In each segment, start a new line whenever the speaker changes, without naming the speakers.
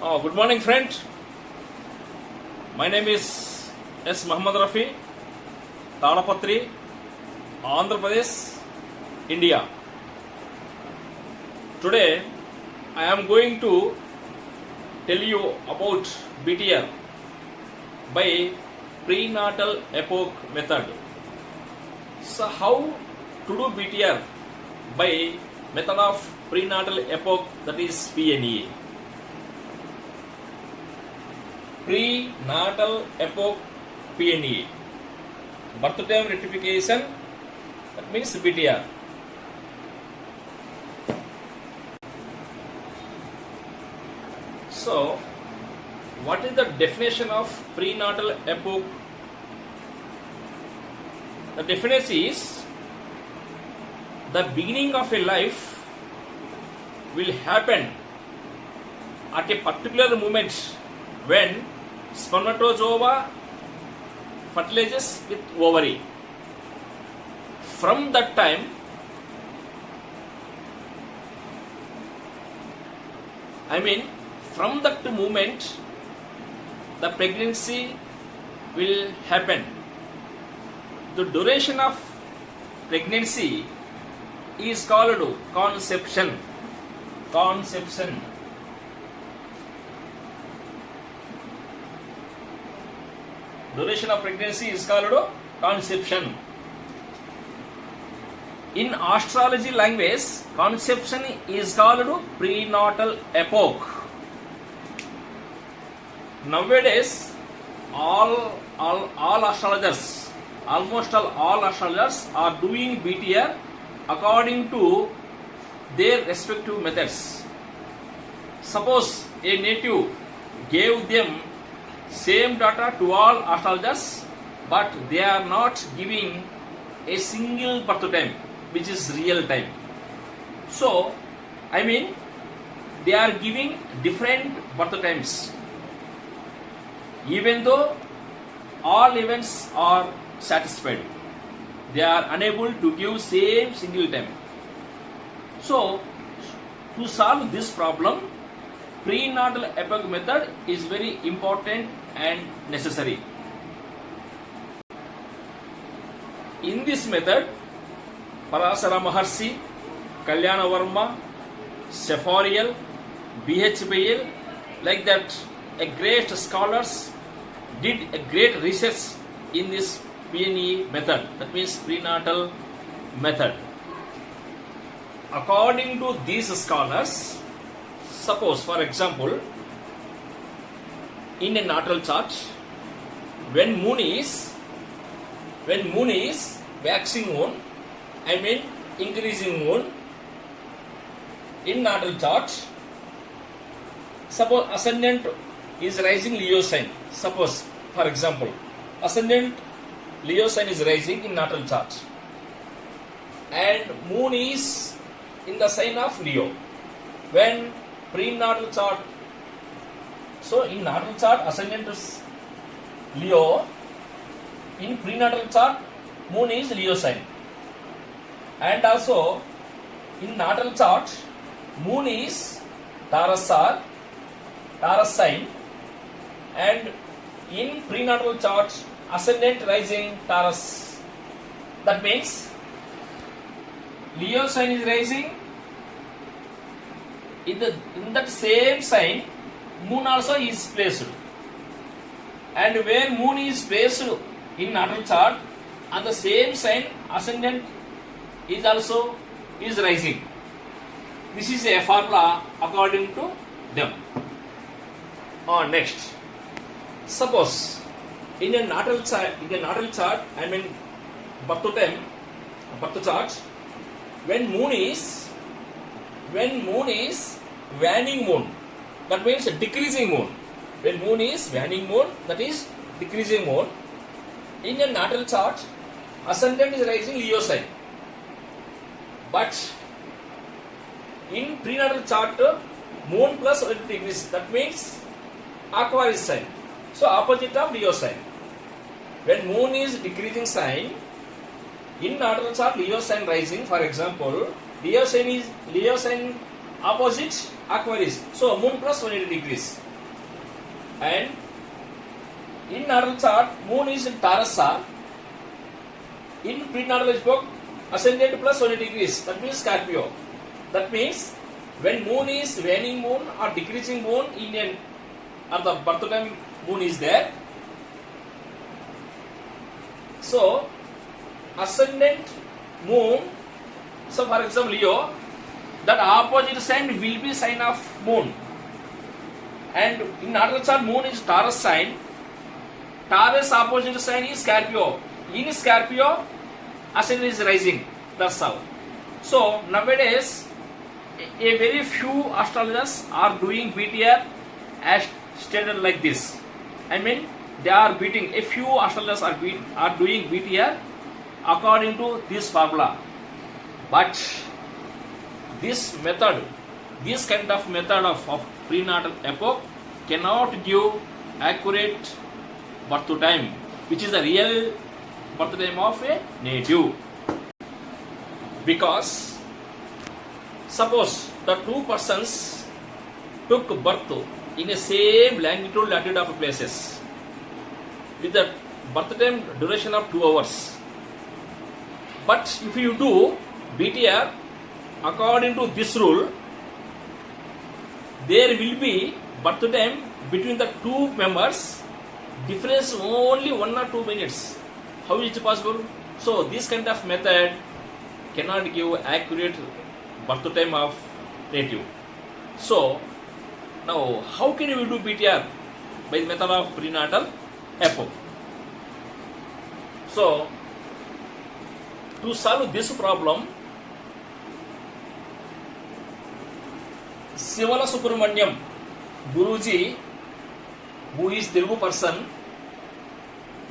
Good morning, friend. My name is S. Muhammad Rafi, Tadapatri, Andhra Pradesh, India. Today, I am going to tell you about BTR by prenatal epoch method. So, how to do BTR by method of prenatal epoch, that is PNE. Prenatal epoch PNE, birth time rectification, that means BTR. So, what is the definition of prenatal epoch? The definition is the beginning of a life will happen at a particular moment when spermatozoa fertilizes with ovary. From that time, from that moment, the pregnancy will happen. The duration of pregnancy is called conception. Duration of pregnancy is called conception. In astrology language, conception is called prenatal epoch. Nowadays, all astrologers, almost all astrologers are doing BTR according to their respective methods. Suppose a native gave them same data to all astrologers, but they are not giving a single birth time, which is real time. So, they are giving different birth times. Even though all events are satisfied, they are unable to give same single time. So, to solve this problem, prenatal epoch method is very important and necessary. In this method, Parasara Maharshi, Kalyana Varma, Sephorial, BHBL, like that, a great scholars did a great research in this PNE method, that means prenatal method. According to these scholars, suppose for example, in a natal chart, when moon is waxing moon, increasing moon, in natal chart, suppose ascendant is rising Leo sign. Suppose for example, ascendant Leo sign is rising in natal chart, and moon is in the sign of Leo. When prenatal chart, so in natal chart ascendant is Leo, in prenatal chart moon is Leo sign, and also in natal chart moon is Taurus sign, and in prenatal chart ascendant rising Taurus. That means Leo sign is rising, in that same sign moon also is placed, and where moon is placed in natal chart, on the same sign ascendant is also is rising. This is a formula according to them. Next, suppose in a natal chart, birth chart, when moon is waning moon, that means decreasing moon. When moon is waning moon, that is decreasing moon. In a natal chart, ascendant is rising Leo sign, but in prenatal chart, moon plus 1 degrees, that means Aquarius sign. So opposite of Leo sign. When moon is decreasing sign, in natal chart Leo sign rising, for example, Leo sign opposite Aquarius. So moon plus 180 degrees. And in natal chart, moon is in Tarasa. In prenatal epoch, ascendant plus 20 degrees. That means Scorpio. That means when moon is waning moon or decreasing moon in an or the birth time moon is there. So ascendant moon. So for example, Leo, that opposite sign will be sign of moon. And in natal chart, moon is Taurus sign. Taurus opposite sign is Scorpio. In Scorpio, ascendant is rising. That's how. So nowadays, a very few astrologers are doing BTR as stated like this. I mean, they are beating. A few astrologers are doing BTR according to this formula. But this method, this kind of method of prenatal epoch cannot give accurate birth time, which is the real birth time of a native. Because suppose the two persons took birth in a same longitude latitude of places with the birth time duration of 2 hours. But if you do BTR according to this rule, there will be birth time between the two members difference only 1 or 2 minutes. How is it possible? So this kind of method cannot give accurate birth time of native. So now how can we do BTR? By the method of prenatal epoch. So to solve this problem, Sivala Subramaniam, Guruji, who is Telugu person,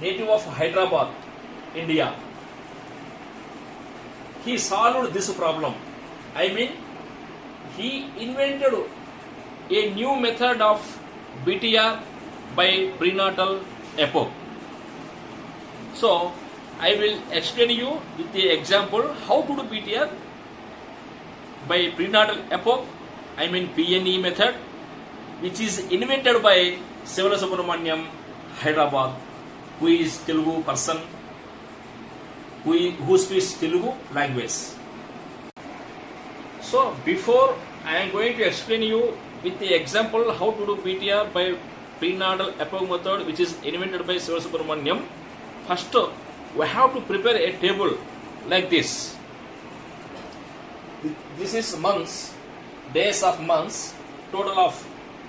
native of Hyderabad, India, he solved this problem. I mean, he invented a new method of BTR by prenatal epoch. So I will explain you with the example how to do BTR by prenatal epoch. I mean PNE method, which is invented by Sivala Subramaniam, Hyderabad, who is Telugu person, who speaks Telugu language. So before I am going to explain you with the example how to do BTR by prenatal epoch method, which is invented by Sivala Subramaniam, first we have to prepare a table like this. This is months, days of months, total of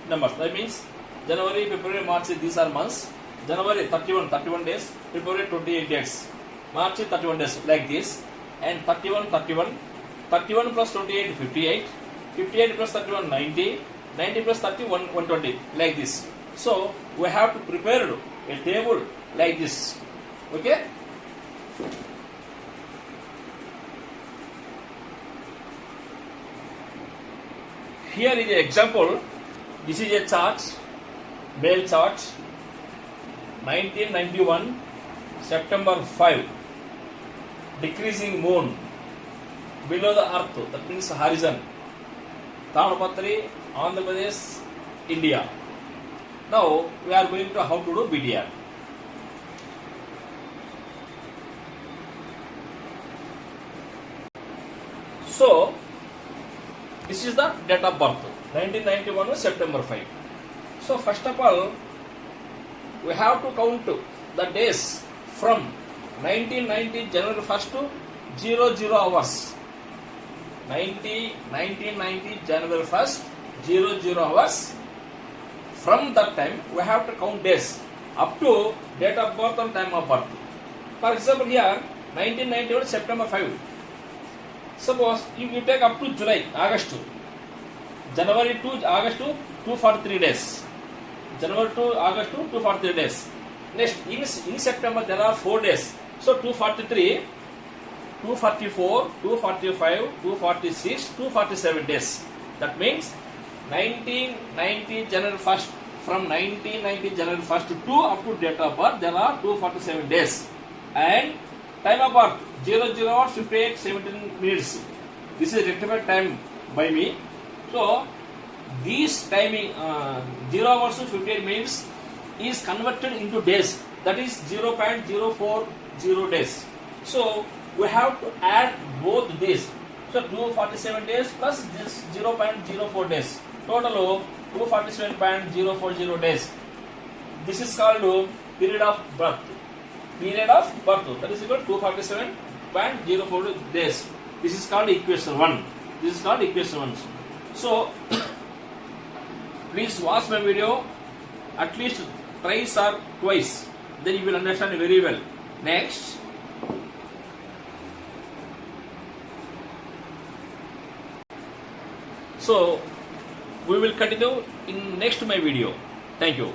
numbers. That means January, February, March, these are months. January 31 days, February 28 days, March 31 days, like this. And 31 plus 28 58, 58 plus 31 90, 90 plus 31 120, like this. So we have to prepare a table like this. Okay. Here is an example. This is a chart, male chart, 1991, September 5, decreasing moon below the earth, that means horizon, Tamapatri, Andhra Pradesh, India. Now we are going to how to do BTR. So this is the date of birth, 1991 September 5. So first of all, we have to count the days from 1990 January 1st to 00 hours. 1990 January 1st, 00 hours. From that time, we have to count days up to date of birth and time of birth. For example, here 1991 September 5. Suppose if you take up to July, August, January to August to 243 days. January to August to 243 days. Next, in September there are 4 days. So 243, 244, 245, 246, 247 days. That means 1990 January 1st, from 1990 January 1st to 2 up to date of birth, there are 247 days. And time of birth, 00 hours 58 17 minutes. This is rectified time by me. So These timing 0 hours to 58 minutes is converted into days, that is 0.040 days. So we have to add both these. So 247 days plus this 0.04 days. Total 247.040 days. This is called period of birth. Period of birth, that is equal to 247.04 days. This is called equation 1. This is called equation 1. So please watch my video at least thrice or twice, then you will understand very well. Next, so we will continue in next my video. Thank you.